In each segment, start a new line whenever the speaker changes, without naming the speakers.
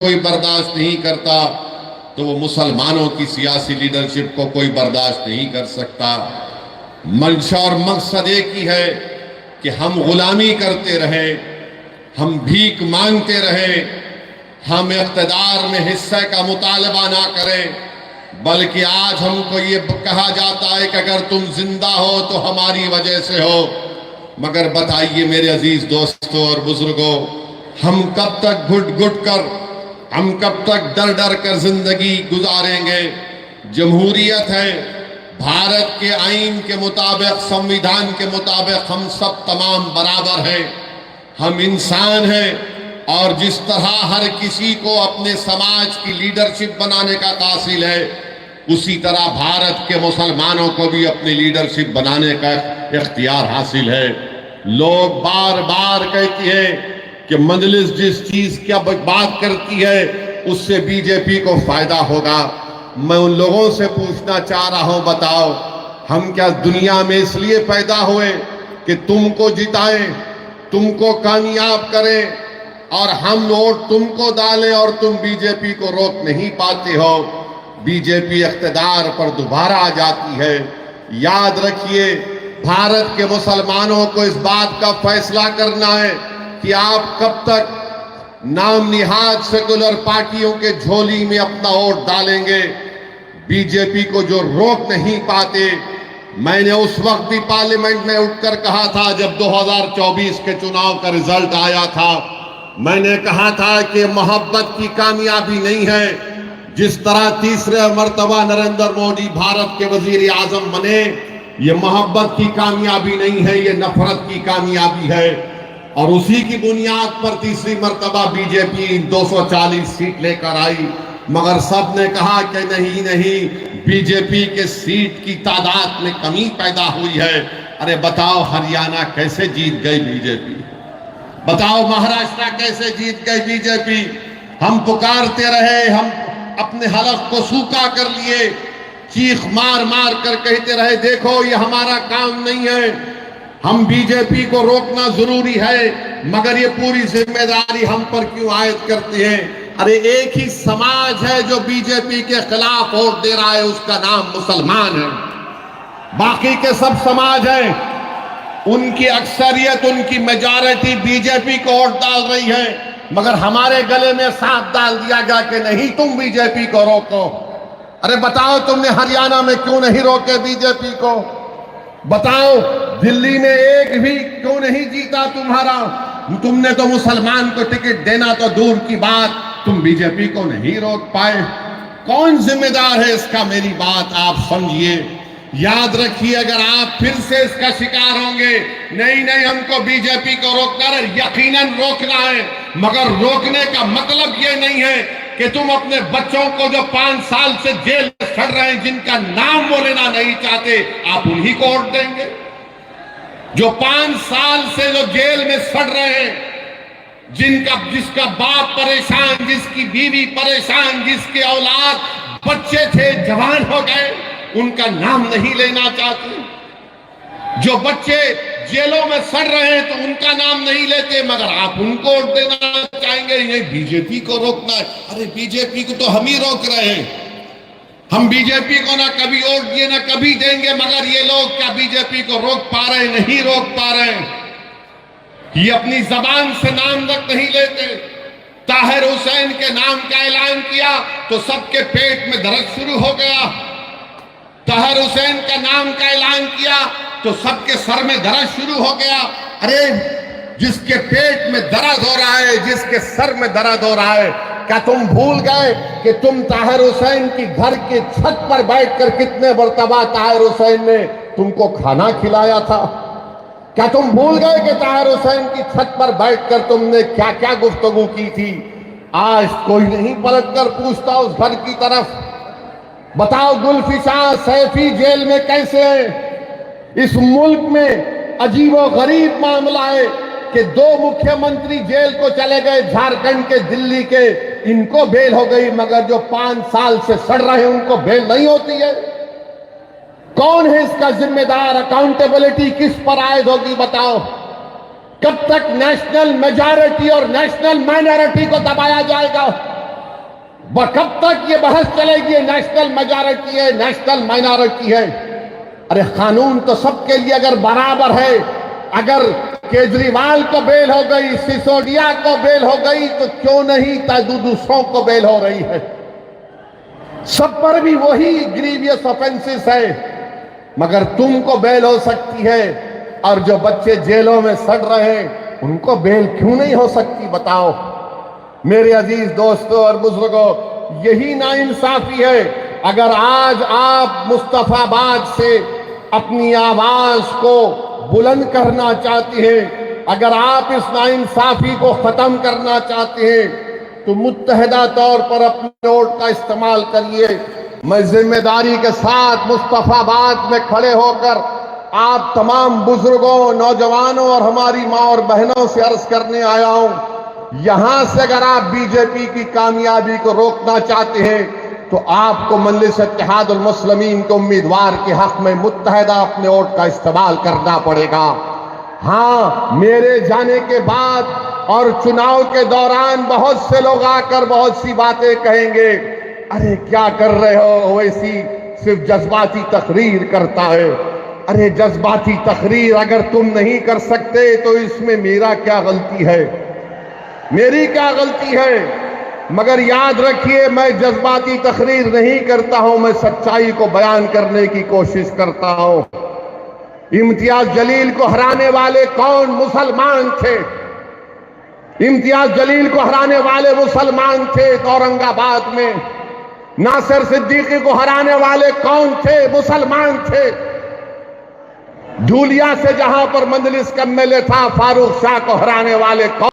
कोई बर्दाश्त नहीं करता तो वो मुसलमानों की सियासी लीडरशिप को कोई बर्दाश्त नहीं कर सकता। मंशा और मकसद एक ही है कि हम गुलामी करते रहे, हम भीख मांगते रहे, हम इख्तिदार में हिस्से का मुतालबा ना करें, बल्कि आज हमको ये कहा जाता है कि अगर तुम जिंदा हो तो हमारी वजह से हो। मगर बताइए मेरे अजीज दोस्तों और बुजुर्गों, हम कब तक घुट घुट कर, हम कब तक डर डर कर जिंदगी गुजारेंगे? जमहूरियत है, भारत के आईन के मुताबिक, संविधान के मुताबिक हम सब तमाम बराबर हैं, हम इंसान हैं और जिस तरह हर किसी को अपने समाज की लीडरशिप बनाने का कासिल है, उसी तरह भारत के मुसलमानों को भी अपनी लीडरशिप बनाने का इख्तियार हासिल है। लोग बार बार कहती है कि मजलिस जिस चीज की बात करती है उससे बीजेपी को फायदा होगा। मैं उन लोगों से पूछना चाह रहा हूं, बताओ हम क्या दुनिया में इसलिए पैदा हुए कि तुमको जिताएं, तुमको कामयाब करें और हम वोट तुमको डालें और तुम बीजेपी को रोक नहीं पाते हो? बीजेपी इख्तिदार पर दोबारा आ जाती है। याद रखिए, भारत के मुसलमानों को इस बात का फैसला करना है कि आप कब तक नाम निहाद सेकुलर पार्टियों के झोली में अपना वोट डालेंगे। बीजेपी को जो रोक नहीं पाते, मैंने उस वक्त भी पार्लियामेंट में उठकर कहा था जब 2024 के चुनाव का रिजल्ट आया था, मैंने कहा था कि मोहब्बत की कामयाबी नहीं है। जिस तरह तीसरे मर्तबा नरेंद्र मोदी भारत के वजीर आजम बने, ये मोहब्बत की कामयाबी नहीं है, ये नफरत की कामयाबी है। और उसी की बुनियाद पर तीसरी मर्तबा बीजेपी 240 सीट लेकर आई। मगर सब ने कहा कि नहीं नहीं, बीजेपी के सीट की तादाद में कमी पैदा हुई है। अरे बताओ हरियाणा कैसे जीत गई बीजेपी? बताओ महाराष्ट्र कैसे जीत गई बीजेपी? हम पुकारते रहे, हम अपने हलफ को सूखा कर लिए, चीख मार मार कर कहते रहे देखो ये हमारा काम नहीं है, हम बीजेपी को रोकना जरूरी है, मगर ये पूरी जिम्मेदारी हम पर क्यों आयद करते हैं? अरे एक ही समाज है जो बीजेपी के खिलाफ वोट दे रहा है, उसका नाम मुसलमान है। बाकी के सब समाज हैं, उनकी अक्सरियत, उनकी मेजॉरिटी बीजेपी को वोट डाल रही है, मगर हमारे गले में सांप डाल दिया गया कि नहीं तुम बीजेपी को रोको। अरे बताओ तुमने हरियाणा में क्यों नहीं रोके बीजेपी को? बताओ दिल्ली में एक भी क्यों नहीं जीता तुम्हारा? तुमने तो मुसलमान को टिकट देना तो दूर की बात, तुम बीजेपी को नहीं रोक पाए। कौन जिम्मेदार है इसका? मेरी बात आप समझिए। याद रखिए, अगर आप फिर से इसका शिकार होंगे, नहीं नहीं हमको बीजेपी को रोकना है, यकीनन रोकना है, मगर रोकने का मतलब ये नहीं है कि तुम अपने बच्चों को जो 5 साल से जेल में सड़ रहे हैं, जिनका नाम वो लेना नहीं चाहते, आप उन्हीं को वोट देंगे? जो 5 साल से जो जेल में सड़ रहे हैं, जिसका बाप परेशान, जिसकी बीवी परेशान, जिसके औलाद बच्चे थे जवान हो गए, उनका नाम नहीं लेना चाहते। जो बच्चे जेलों में सड़ रहे हैं तो उनका नाम नहीं लेते, मगर आप उनको वोट देना चाहेंगे। ये बीजेपी को रोकना है। अरे बीजेपी को तो हम ही रोक रहे हैं। हम बीजेपी को ना कभी वोट दिए ना कभी देंगे, मगर ये लोग क्या बीजेपी को रोक पा रहे? नहीं रोक पा रहे। ये अपनी जबान से नाम तक नहीं लेते। ताहिर हुसैन के नाम का ऐलान किया तो सबके पेट में दर्द शुरू हो गया। ताहिर हुसैन का नाम का ऐलान किया तो सबके सर में दर्द शुरू हो गया। अरे जिसके पेट में दर्द हो रहा है, जिसके सर में दर्द हो रहा है, क्या तुम भूल गए कि तुम ताहिर हुसैन की घर के छत पर बैठकर कितने मर्तबा ताहिर हुसैन ने तुमको खाना खिलाया था? क्या तुम भूल गए कि ताहिर हुसैन की छत पर बैठकर तुमने क्या क्या गुफ्तगू की थी? आज कोई नहीं पलटकर पूछता उस घर की तरफ। बताओ जुल्फिकार सैफी जेल में कैसे है? इस मुल्क में अजीबो गरीब मामला है कि 2 मुख्यमंत्री जेल को चले गए, झारखंड के, दिल्ली के, इनको बेल हो गई, मगर जो 5 साल से सड़ रहे हैं उनको बेल नहीं होती है। कौन है इसका जिम्मेदार? अकाउंटेबिलिटी किस पर आयद होगी? बताओ। कब तक नेशनल मेजॉरिटी और नेशनल माइनॉरिटी को दबाया जाएगा?
कब तक ये बहस चलेगी, नेशनल मेजॉरिटी है, नेशनल माइनॉरिटी है? अरे कानून तो सबके लिए अगर बराबर है, अगर केजरीवाल को बेल हो गई, सिसोदिया को बेल हो गई, तो क्यों नहीं दूसरों को बेल हो रही है? सब पर भी वही ग्रीवियस ऑफेंसेस है, मगर तुमको बेल हो सकती है और जो बच्चे जेलों में सड़ रहे हैं उनको बेल क्यों नहीं हो सकती? बताओ मेरे अजीज दोस्तों और बुजुर्गों, यही नाइंसाफी है। अगर आज आप मुस्तफाबाद से अपनी आवाज को बुलंद करना चाहते हैं, अगर आप इस नाइंसाफी को खत्म करना चाहते हैं, तो मुत्तहदा तौर पर अपने वोट का इस्तेमाल करिए। मैं जिम्मेदारी के साथ मुस्तफाबाद में खड़े होकर आप तमाम बुजुर्गों, नौजवानों और हमारी माँ और बहनों से अर्ज करने आया हूं, यहां से अगर आप बीजेपी की कामयाबी को रोकना चाहते हैं, तो आपको मजलिस इत्तेहादुल मुस्लिमीन के उम्मीदवार के हक में मुत्तहदा अपने वोट का इस्तेमाल करना पड़ेगा। हाँ, मेरे जाने के बाद और चुनाव के दौरान बहुत से लोग आकर बहुत सी बातें कहेंगे, अरे क्या कर रहे हो, वैसी सिर्फ जज्बाती तकरीर करता है। अरे जज्बाती तकरीर अगर तुम नहीं कर सकते तो इसमें मेरा क्या गलती है, मेरी क्या गलती है? मगर याद रखिए, मैं जज्बाती तकरीर नहीं करता हूं, मैं सच्चाई को बयान करने की कोशिश करता हूं। इम्तियाज जलील को हराने वाले कौन? मुसलमान थे। इम्तियाज जलील को हराने वाले मुसलमान थे औरंगाबाद में। नासिर सिद्दीकी को हराने वाले कौन थे? मुसलमान थे। धूलिया से जहां पर मजलिस का एमएलए था, फारूक शाह को हराने वाले कौन?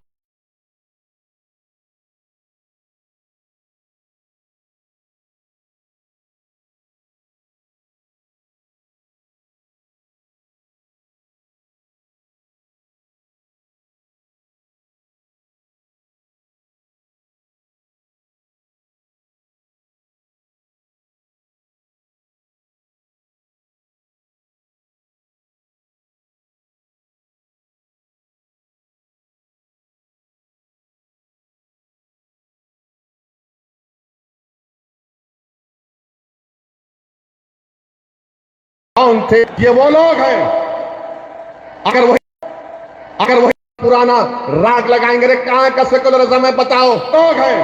कौन थे? ये वो लोग हैं। अगर वही पुराना राग लगाएंगे, कहां का सेकुलरिज्म है बताओ? लोग हैं।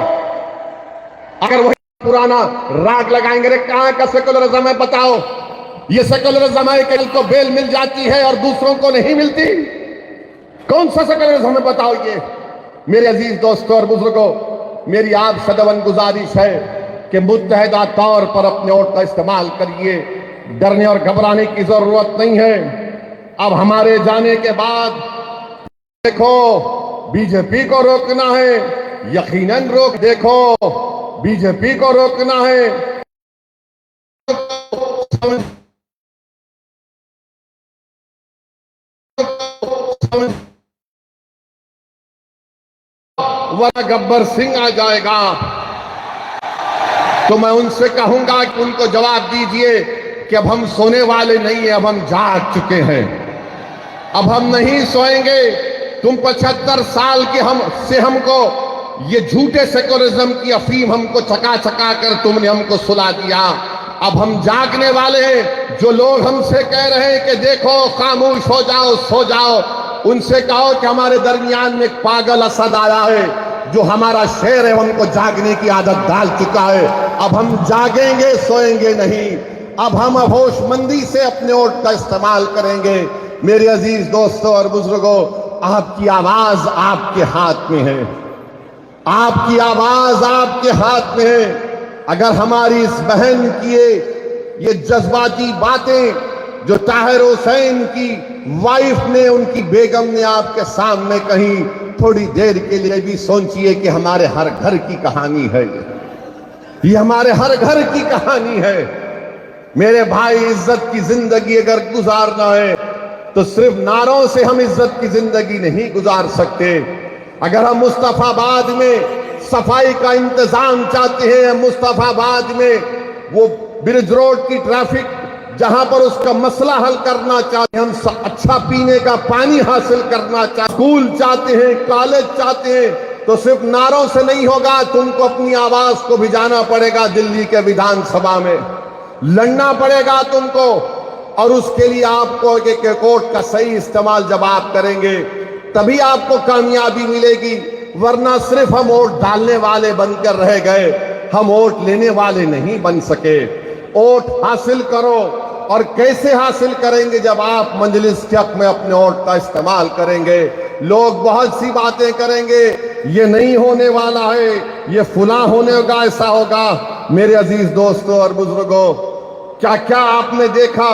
अगर वही पुराना राग लगाएंगे, कहां का सेकुलरिज्म है बताओ? ये सेकुलरिज्म है कि को बेल मिल जाती है और दूसरों को नहीं मिलती। कौन सा सेकुलरिज्म है बताओ ये? मेरे अजीज दोस्तों और बुजुर्गों, मेरी आप सदवन गुजारिश है कि मुत्तहदा तौर पर अपने वोट का इस्तेमाल करिए। डरने और घबराने की जरूरत नहीं है। अब हमारे जाने के बाद देखो, बीजेपी को रोकना है, यकीनन रोक। देखो, बीजेपी को रोकना है, वरना गब्बर सिंह आ जाएगा। तो मैं उनसे कहूंगा कि उनको जवाब दीजिए कि अब हम सोने वाले नहीं है, अब हम जाग चुके हैं, अब हम नहीं सोएंगे। तुम 75 साल के हमको ये झूठे सेकुलरिज्म की अफीम हमको चका चका कर तुमने हमको सुला दिया। अब हम जागने वाले हैं। जो लोग हमसे कह रहे हैं कि देखो खामोश हो जाओ, सो जाओ, उनसे कहो कि हमारे दरमियान में एक पागल असद आया है, जो हमारा शेर है, हमको जागने की आदत डाल चुका है। अब हम जागेंगे, सोएंगे नहीं। अब हम होशमंदी से अपने वोट का इस्तेमाल करेंगे। मेरे अजीज दोस्तों और बुजुर्गों, आपकी आवाज आपके हाथ में है, आपकी आवाज आपके हाथ में है। अगर हमारी इस बहन की ये जज्बाती बातें जो ताहिर हुसैन की वाइफ ने, उनकी बेगम ने आपके सामने कही, थोड़ी देर के लिए भी सोचिए कि हमारे हर घर की कहानी है, ये हमारे हर घर की कहानी है। मेरे भाई, इज्जत की जिंदगी अगर गुजारना है तो सिर्फ नारों से हम इज्जत की जिंदगी नहीं गुजार सकते। अगर हम मुस्तफाबाद में सफाई का इंतजाम चाहते हैं, मुस्तफाबाद में वो ब्रिज रोड की ट्रैफिक जहां पर उसका मसला हल करना चाहते हैं, हम अच्छा पीने का पानी हासिल करना चाहते हैं, स्कूल चाहते हैं, कॉलेज चाहते हैं, तो सिर्फ नारों से नहीं होगा, तुमको अपनी आवाज को भी जाना पड़ेगा। दिल्ली के विधानसभा में लड़ना पड़ेगा तुमको, और उसके लिए आपको एक वोट का सही इस्तेमाल जब आप करेंगे तभी आपको कामयाबी मिलेगी। वरना सिर्फ हम वोट डालने वाले बनकर रह गए, हम वोट लेने वाले नहीं बन सके। वोट हासिल करो, और कैसे हासिल करेंगे? जब आप मजलिस के हक में अपने वोट का इस्तेमाल करेंगे। लोग बहुत सी बातें करेंगे, ये नहीं होने वाला है, ये फुला होने होगा, ऐसा होगा। मेरे अजीज दोस्तों और बुजुर्गों, क्या क्या आपने देखा?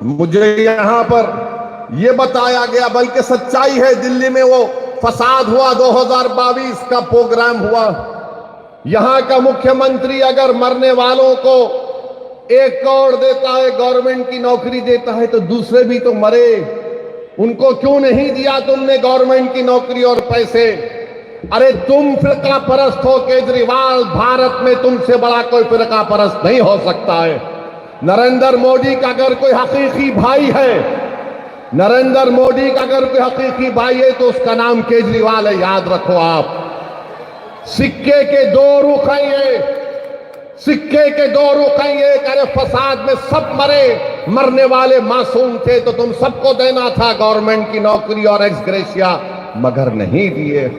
मुझे यहां पर यह बताया गया, बल्कि सच्चाई है, दिल्ली में वो फसाद हुआ, 2022 का प्रोग्राम हुआ। यहां का मुख्यमंत्री अगर मरने वालों को 1 करोड़ देता है, गवर्नमेंट की नौकरी देता है, तो दूसरे भी तो मरे। उनको क्यों नहीं दिया तुमने गवर्नमेंट की नौकरी और पैसे? अरे तुम फिरका परस्त हो केजरीवाल, भारत में तुमसे बड़ा कोई फिरका परस्त नहीं हो सकता है। नरेंद्र मोदी का अगर कोई हकीकी भाई है, नरेंद्र मोदी का अगर कोई हकीकी भाई है तो उसका नाम केजरीवाल है, याद रखो आप। सिक्के के 2 रुख हैं ये, सिक्के के 2 रुख हैं ये। अरे फसाद में सब मरे, मरने वाले मासूम थे, तो तुम सबको देना था गवर्नमेंट की नौकरी और एक्स ग्रेशिया, मगर नहीं दिए,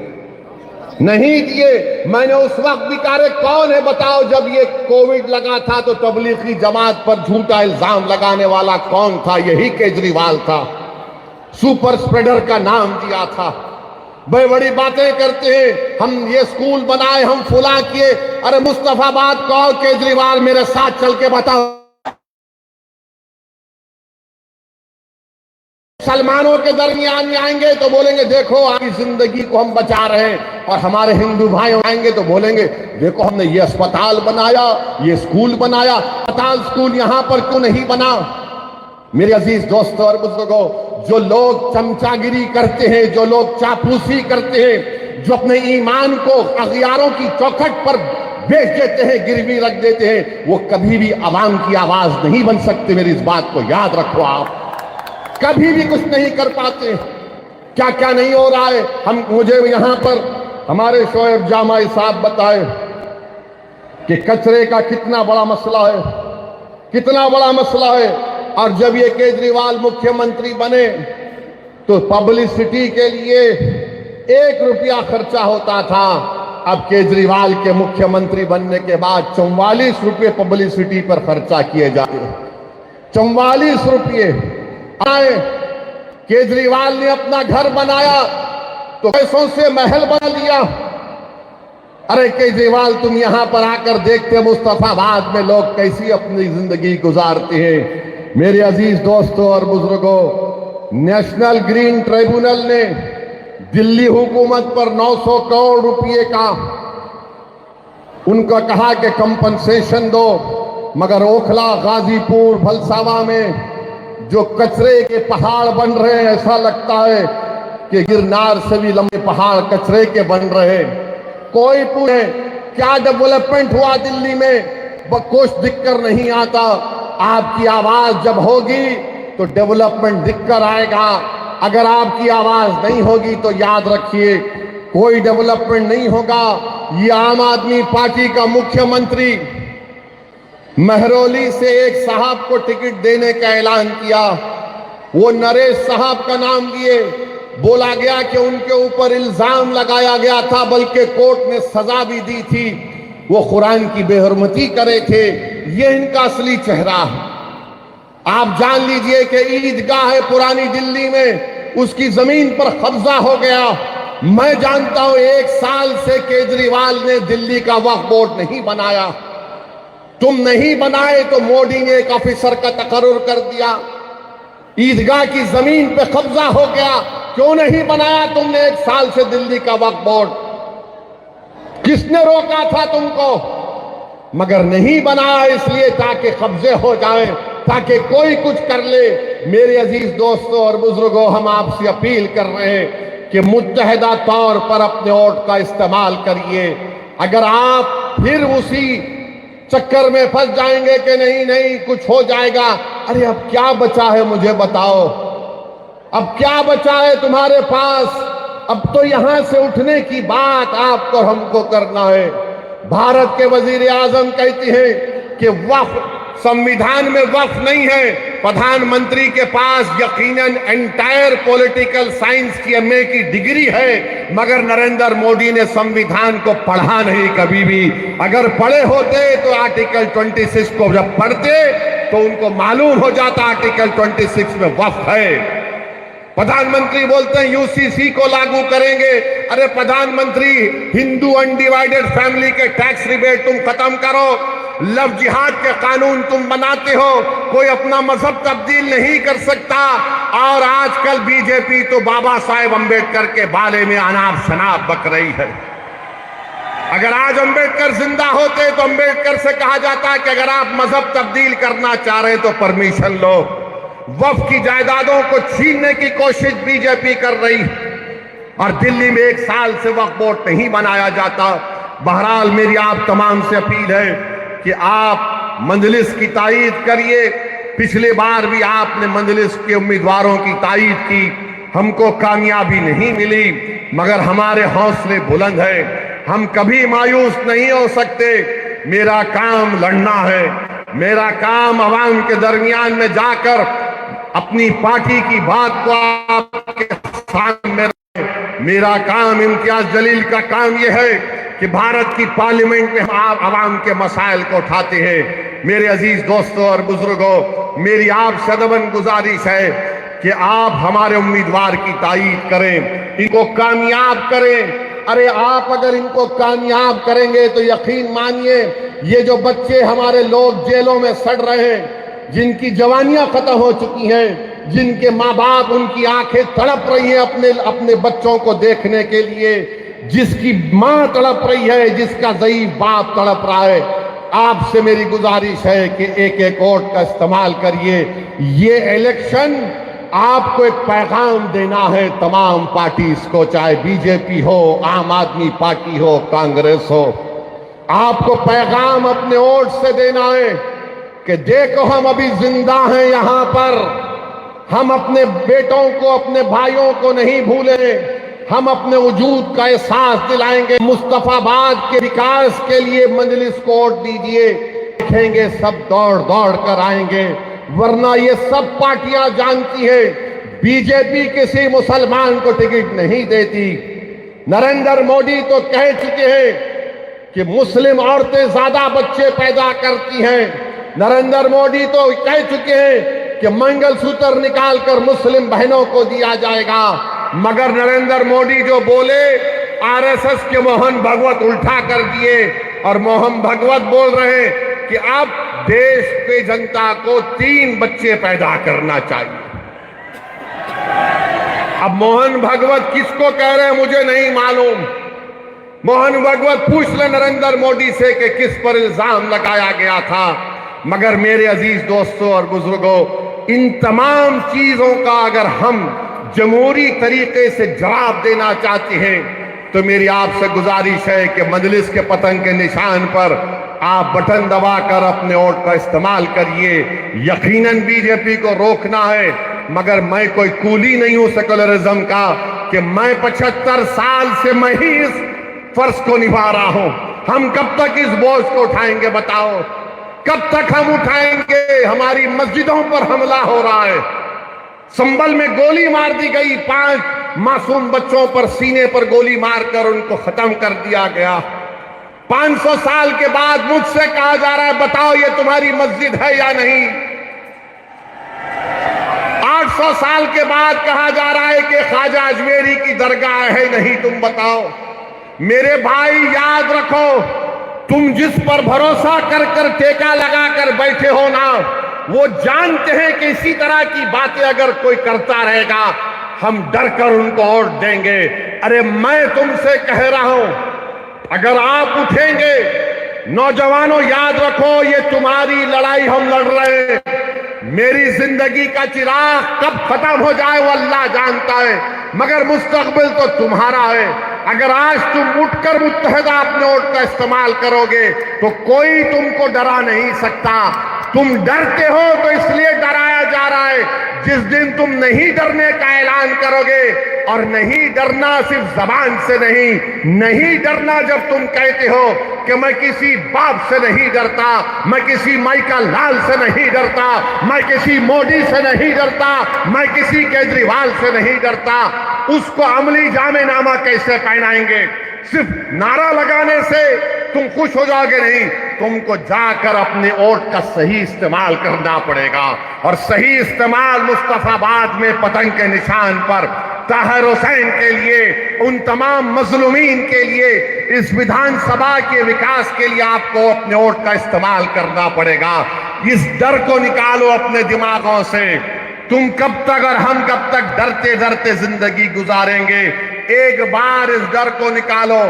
नहीं दिए। मैंने उस वक्त भी कहा, कौन है बताओ, जब ये कोविड लगा था तो तबलीगी जमात पर झूठा इल्जाम लगाने वाला कौन था? यही केजरीवाल था। सुपर स्प्रेडर का नाम दिया था। बड़ी बड़ी बातें करते हैं, हम ये स्कूल बनाए, हम फुला किए। अरे मुस्तफाबाद कहो, केजरीवाल मेरे साथ चल के बताओ, मुसलमानों के दरमियान में आएंगे तो बोलेंगे देखो आपकी जिंदगी को हम बचा रहे हैं, और हमारे हिंदू भाई आएंगे तो बोलेंगे देखो हमने ये अस्पताल बनाया, ये स्कूल बनाया। अस्पताल स्कूल यहां पर क्यों नहीं बना? मेरे अजीज दोस्तों और बुजुर्गों, जो लोग चमचागिरी करते हैं, जो लोग चापलूसी करते हैं, जो अपने ईमान को अगियारों की चौखट पर बेच देते हैं, गिरवी रख देते हैं, वो कभी भी आवाम की आवाज नहीं बन सकते। मेरी इस बात को याद रखो, आप कभी भी कुछ नहीं कर पाते। क्या क्या नहीं हो रहा है। मुझे यहां पर हमारे शोएब जामाई साहब बताए कि कचरे का कितना बड़ा मसला है, कितना बड़ा मसला है। और जब ये केजरीवाल मुख्यमंत्री बने तो पब्लिसिटी के लिए 1 रुपया खर्चा होता था। अब केजरीवाल के मुख्यमंत्री बनने के बाद 44 रुपये पब्लिसिटी पर खर्चा किए जाते हैं। 44 रुपये। केजरीवाल ने अपना घर बनाया तो पैसों से महल बना लिया। अरे केजरीवाल, तुम यहां पर आकर देखते मुस्तफाबाद में लोग कैसी अपनी जिंदगी गुजारते हैं। मेरे अजीज दोस्तों और बुजुर्गों, नेशनल ग्रीन ट्रिब्यूनल ने दिल्ली हुकूमत पर 900 करोड़ रुपए का उनका कहा कि कंपनसेशन दो, मगर ओखला, गाजीपुर, फलसावा में जो कचरे के पहाड़ बन रहे हैं, ऐसा लगता है कि गिरनार से भी लंबे पहाड़ कचरे के बन रहे हैं। कोई पूछे क्या डेवलपमेंट हुआ दिल्ली में, कुछ दिक्कत नहीं आता। आपकी आवाज जब होगी तो डेवलपमेंट दिक्कत आएगा। अगर आपकी आवाज नहीं होगी तो याद रखिए कोई डेवलपमेंट नहीं होगा। ये आम आदमी पार्टी का मुख्यमंत्री महरौली से एक साहब को टिकट देने का ऐलान किया। वो नरेश साहब का नाम लिए, बोला गया कि उनके ऊपर इल्जाम लगाया गया था, बल्कि कोर्ट ने सजा भी दी थी, वो कुरान की बेहरमती करे थे। ये इनका असली चेहरा है। आप जान लीजिए कि ईदगाह है पुरानी दिल्ली में, उसकी जमीन पर कब्जा हो गया। मैं जानता हूं 1 साल से केजरीवाल ने दिल्ली का वक्फ बोर्ड नहीं बनाया। तुम नहीं बनाए तो मोदी ने एक ऑफिसर का तकर्रुर कर दिया। ईदगाह की जमीन पे कब्जा हो गया, क्यों नहीं बनाया तुमने 1 साल से दिल्ली का वक्फ बोर्ड? किसने रोका था तुमको? मगर नहीं बनाया इसलिए ताकि कब्जे हो जाए, ताकि कोई कुछ कर ले। मेरे अजीज दोस्तों और बुजुर्गों, हम आपसे अपील कर रहे हैं कि मुत्तहदा तौर पर अपने वोट का इस्तेमाल करिए। अगर आप फिर उसी चक्कर में फंस जाएंगे कि नहीं नहीं कुछ हो जाएगा, अरे अब क्या बचा है मुझे बताओ, अब क्या बचा है तुम्हारे पास? अब तो यहां से उठने की बात आपको हमको करना है। भारत के वजीर आजम कहते हैं कि वक्फ संविधान में वक्फ नहीं है। प्रधानमंत्री के पास यकीनन एंटायर पॉलिटिकल साइंस की एमए की डिग्री है, मगर नरेंद्र मोदी ने संविधान को पढ़ा नहीं कभी भी। अगर पढ़े होते तो आर्टिकल 26 को जब पढ़ते तो उनको मालूम हो जाता आर्टिकल 26 में वक्फ है। प्रधानमंत्री बोलते हैं यूसीसी को लागू करेंगे। अरे प्रधानमंत्री, हिंदू अनडिवाइडेड फैमिली के टैक्स रिबेट तुम खत्म करो, लव जिहाद के कानून तुम बनाते हो, कोई अपना मजहब तब्दील नहीं कर सकता। और आजकल बीजेपी तो बाबा साहेब अंबेडकर के बारे में अनाप शनाप बक रही है। अगर आज अंबेडकर जिंदा होते तो अंबेडकर से कहा जाता कि अगर आप मजहब तब्दील करना चाह रहे तो परमिशन लो। वक्फ की जायदादों को छीनने की कोशिश बीजेपी कर रही, और दिल्ली में 1 साल से वक्फ बोर्ड नहीं बनाया जाता। बहरहाल मेरी आप तमाम से अपील है कि आप मजलिस की तायीद करिए। पिछले बार भी आपने मजलिस के उम्मीदवारों की तायीद की, हमको कामयाबी नहीं मिली, मगर हमारे हौसले बुलंद है, हम कभी मायूस नहीं हो सकते। मेरा काम लड़ना है, मेरा काम अवाम के दरमियान में जाकर अपनी पार्टी की बात को आपके सामने रखें। मेरा काम, इम्तियाज जलील का काम यह है कि भारत की पार्लियामेंट में हम आवाम के मसाइल को उठाते हैं। मेरे अजीज दोस्तों और बुजुर्गों, मेरी आपसे अदबन गुजारिश है कि आप हमारे उम्मीदवार की तायीद करें, इनको कामयाब करें। अरे आप अगर इनको कामयाब करेंगे तो यकीन मानिए, ये जो बच्चे हमारे लोग जेलों में सड़ रहे हैं, जिनकी जवानियां खत्म हो चुकी हैं, जिनके माँ बाप, उनकी आंखें तड़प रही हैं अपने बच्चों को देखने के लिए, जिसकी माँ तड़प रही है, जिसका ज़ईफ बाप तड़प रहा है, आपसे मेरी गुजारिश है कि एक एक वोट का इस्तेमाल करिए। ये इलेक्शन आपको एक पैगाम देना है तमाम पार्टीज को, चाहे बीजेपी हो, आम आदमी पार्टी हो, कांग्रेस हो। आपको पैगाम अपने वोट से देना है कि देखो हम अभी जिंदा हैं यहाँ पर, हम अपने बेटों को, अपने भाइयों को नहीं भूले, हम अपने वजूद का एहसास दिलाएंगे। मुस्तफाबाद के विकास के लिए मजलिस को वोट दीजिए, देखेंगे सब दौड़ दौड़ कर आएंगे। वरना ये सब पार्टियां जानती है बीजेपी किसी मुसलमान को टिकट नहीं देती। नरेंद्र मोदी तो कह चुके हैं कि मुस्लिम औरतें ज्यादा बच्चे पैदा करती हैं। नरेंद्र मोदी तो कह चुके हैं कि मंगलसूत्र निकालकर मुस्लिम बहनों को दिया जाएगा। मगर नरेंद्र मोदी जो बोले, आरएसएस के मोहन भगवत उल्टा कर दिए, और मोहन भगवत बोल रहे हैं कि अब देश की जनता को 3 बच्चे पैदा करना चाहिए। अब मोहन भगवत किसको कह रहे हैं मुझे नहीं मालूम। मोहन भगवत पूछ ले नरेंद्र मोदी से कि किस पर इल्जाम लगाया गया था। मगर मेरे अजीज दोस्तों और बुजुर्गों, इन तमाम चीजों का अगर हम जमहूरी तरीके से जवाब देना चाहते हैं तो मेरी आपसे गुजारिश है कि मजलिस के पतंग के निशान पर आप बटन दबाकर अपने वोट का इस्तेमाल करिए। यकीनन बीजेपी को रोकना है, मगर मैं कोई कूली नहीं हूं सेकुलरिज्म का कि मैं 75 साल से मैं ही इस फर्ज को निभा रहा हूं। हम कब तक इस बोझ को उठाएंगे बताओ? कब तक हम उठाएंगे? हमारी मस्जिदों पर हमला हो रहा है, संभल में गोली मार दी गई, 5 मासूम बच्चों पर सीने पर गोली मारकर उनको खत्म कर दिया गया। 500 साल के बाद मुझसे कहा जा रहा है बताओ ये तुम्हारी मस्जिद है या नहीं। 800 साल के बाद कहा जा रहा है कि ख्वाजा अजमेरी की दरगाह है नहीं, तुम बताओ। मेरे भाई याद रखो, तुम जिस पर भरोसा कर कर टेका लगा कर बैठे हो ना, वो जानते हैं कि इसी तरह की बातें अगर कोई करता रहेगा हम डर कर उनको वोट देंगे। अरे मैं तुमसे कह रहा हूं, अगर आप उठेंगे, नौजवानों याद रखो ये तुम्हारी लड़ाई हम लड़ रहे हैं। मेरी जिंदगी का चिराग कब खत्म हो जाए वो अल्लाह जानता है, मगर मुस्तकबिल तो तुम्हारा है। अगर आज तुम उठकर मुत्तहदा अपने वोट का इस्तेमाल करोगे तो कोई तुमको डरा नहीं सकता। तुम डरते हो तो इसलिए डराया जा रहा है। जिस दिन तुम नहीं डरने का ऐलान करोगे, और नहीं डरना सिर्फ जबान से नहीं डरना जब तुम कहते हो कि मैं किसी बाप से नहीं डरता, मैं किसी माइकल लाल से नहीं डरता, मैं किसी मोदी से नहीं डरता, मैं किसी केजरीवाल से नहीं डरता, उसको अमली जामेनामा कैसे पहनाएंगे? सिर्फ नारा लगाने से तुम खुश हो जाओगे नहीं, तुमको जाकर अपने वोट का सही इस्तेमाल करना पड़ेगा। और सही इस्तेमाल मुस्तफाबाद में पतंग के निशान पर ताहिर हुसैन के लिए, उन तमाम मजलूमीन के लिए, इस विधानसभा के विकास के लिए आपको अपने वोट का इस्तेमाल करना पड़ेगा। इस डर को निकालो अपने दिमागों से। तुम कब तक और हम कब तक डरते डरते जिंदगी गुजारेंगे? एक बार इस डर को निकालो।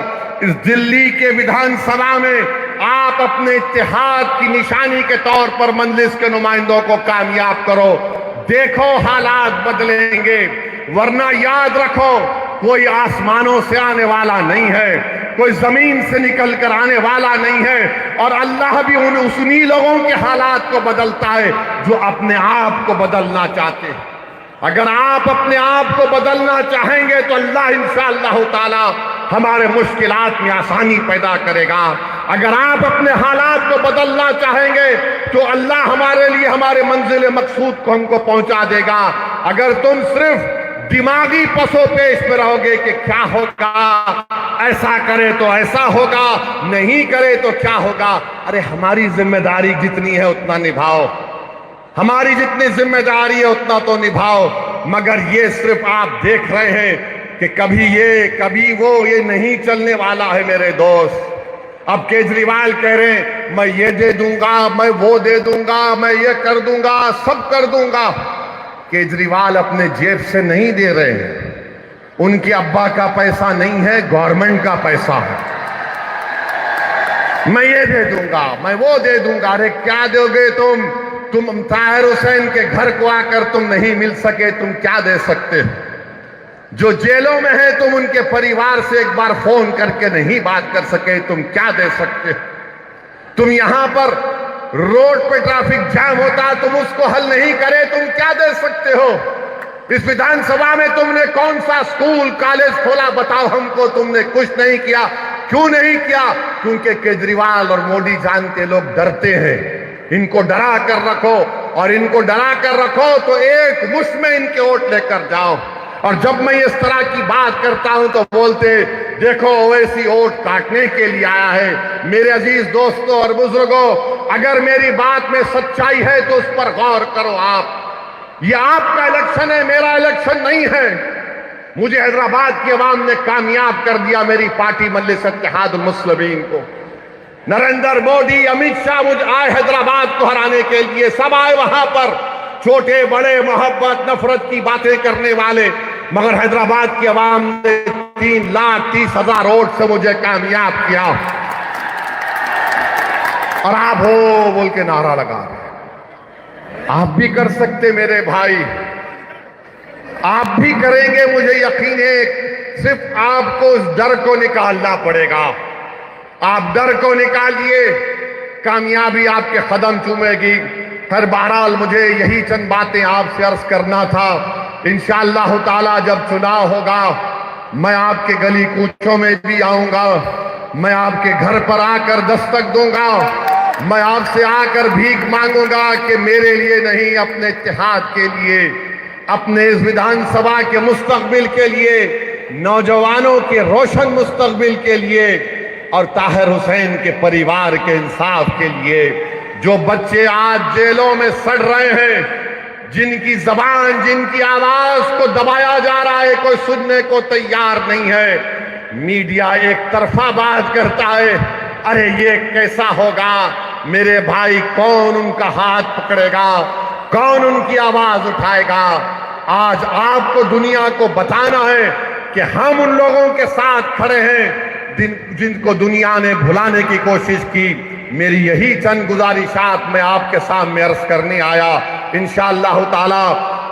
इस दिल्ली के विधानसभा में आप अपने इत्तेहाद की निशानी के तौर पर मजलिस के नुमाइंदों को कामयाब करो। देखो हालात बदलेंगे, वरना याद रखो कोई आसमानों से आने वाला नहीं है, कोई जमीन से निकल कर आने वाला नहीं है। और अल्लाह भी उन्हीं लोगों के हालात को बदलता है जो अपने आप को बदलना चाहते हैं। अगर आप अपने आप को बदलना चाहेंगे तो अल्लाह इंशाअल्लाह ताला हमारे मुश्किलात में आसानी पैदा करेगा। अगर आप अपने हालात को बदलना चाहेंगे तो अल्लाह हमारे लिए हमारे मंजिल मकसूद को हमको पहुंचा देगा। अगर तुम सिर्फ दिमागी पसोपेश में रहोगे कि क्या होगा, ऐसा करे तो ऐसा होगा, नहीं करे तो क्या होगा, अरे हमारी जिम्मेदारी जितनी है उतना निभाओ, हमारी जितनी जिम्मेदारी है उतना तो निभाओ। मगर ये सिर्फ आप देख रहे हैं कि कभी ये कभी वो, ये नहीं चलने वाला है मेरे दोस्त। अब केजरीवाल कह रहे हैं मैं ये दे दूंगा, मैं वो दे दूंगा, मैं ये कर दूंगा, सब कर दूंगा। केजरीवाल अपने जेब से नहीं दे रहे हैं, उनके अब्बा का पैसा नहीं है, गवर्नमेंट का पैसा है। मैं ये दे दूंगा, मैं वो दे दूंगा। अरे क्या दोगे तुम ताहिर हुसैन के घर को आकर तुम नहीं मिल सके, तुम क्या दे सकते हो? जो जेलों में है तुम उनके परिवार से एक बार फोन करके नहीं बात कर सके, तुम क्या दे सकते हो? तुम यहां पर रोड पे ट्रैफिक जाम होता, तुम उसको हल नहीं करे, तुम क्या दे सकते हो? इस विधानसभा में तुमने कौन सा स्कूल कॉलेज खोला बताओ हमको? तुमने कुछ नहीं किया। क्यों नहीं किया? क्योंकि केजरीवाल और मोदी जानते लोग डरते हैं। इनको डरा कर रखो, और इनको डरा कर रखो तो एक मुश्त में इनके वोट लेकर जाओ। और जब मैं इस तरह की बात करता हूं तो बोलते देखो ओवैसी वोट काटने के लिए आया है। मेरे अजीज दोस्तों और बुजुर्गों, अगर मेरी बात में सच्चाई है तो उस पर गौर करो। आप, ये आपका इलेक्शन है, मेरा इलेक्शन नहीं है। मुझे हैदराबाद की आवाम ने कामयाब कर दिया, मेरी पार्टी मजलिस इत्तेहादुल मुस्लिमीन को। नरेंद्र मोदी, अमित शाह मुझे आए हैदराबाद को हराने के लिए, सब आए वहां पर, छोटे बड़े मोहब्बत नफरत की बातें करने वाले। मगर हैदराबाद की आवाम ने 3,30,000 वोट से मुझे कामयाब किया। और आप हो बोल के नारा लगा रहे। आप भी कर सकते मेरे भाई, आप भी करेंगे, मुझे यकीन है। सिर्फ आपको उस डर को निकालना पड़ेगा। आप डर को निकालिए, कामयाबी आपके कदम चूमेगी। हर बहरहाल मुझे यही चंद बातें आपसे अर्ज करना था। इंशाअल्लाह ताला जब चुनाव होगा मैं आपके गली कूचों में भी आऊंगा, मैं आपके घर पर आकर दस्तक दूंगा, मैं आपसे आकर भीख मांगूंगा कि मेरे लिए नहीं, अपने इत्तेहाद के लिए, अपने इस विधानसभा के मुस्तकबिल के लिए, नौजवानों के रोशन मुस्तकबिल के लिए, और ताहिर हुसैन के परिवार के इंसाफ के लिए। जो बच्चे आज जेलों में सड़ रहे हैं, जिनकी जबान, जिनकी आवाज को दबाया जा रहा है, कोई सुनने को तैयार नहीं है। मीडिया एक तरफा बात करता है। अरे ये कैसा होगा मेरे भाई? कौन उनका हाथ पकड़ेगा? कौन उनकी आवाज उठाएगा? आज आपको दुनिया को बताना है कि हम उन लोगों के साथ खड़े हैं जिनको दुनिया ने भुलाने की कोशिश की। मेरी यही चंद गुजारिशात मैं आपके सामने अर्ज करने आया। इंशाअल्लाह ताला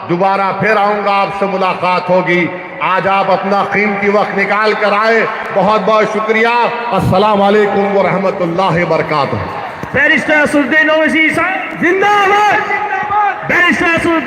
दोबारा फिर आऊंगा, आपसे मुलाकात होगी। आज आप अपना कीमती वक्त निकाल कर आए, बहुत बहुत शुक्रिया। अस्सलाम वालेकुम व रहमतुल्लाहि व बरकातुहू।
बैरिस्टर असदुद्दीन ओवैसी साहब जिंदाबाद। बैरिस्टर असदुद्दीन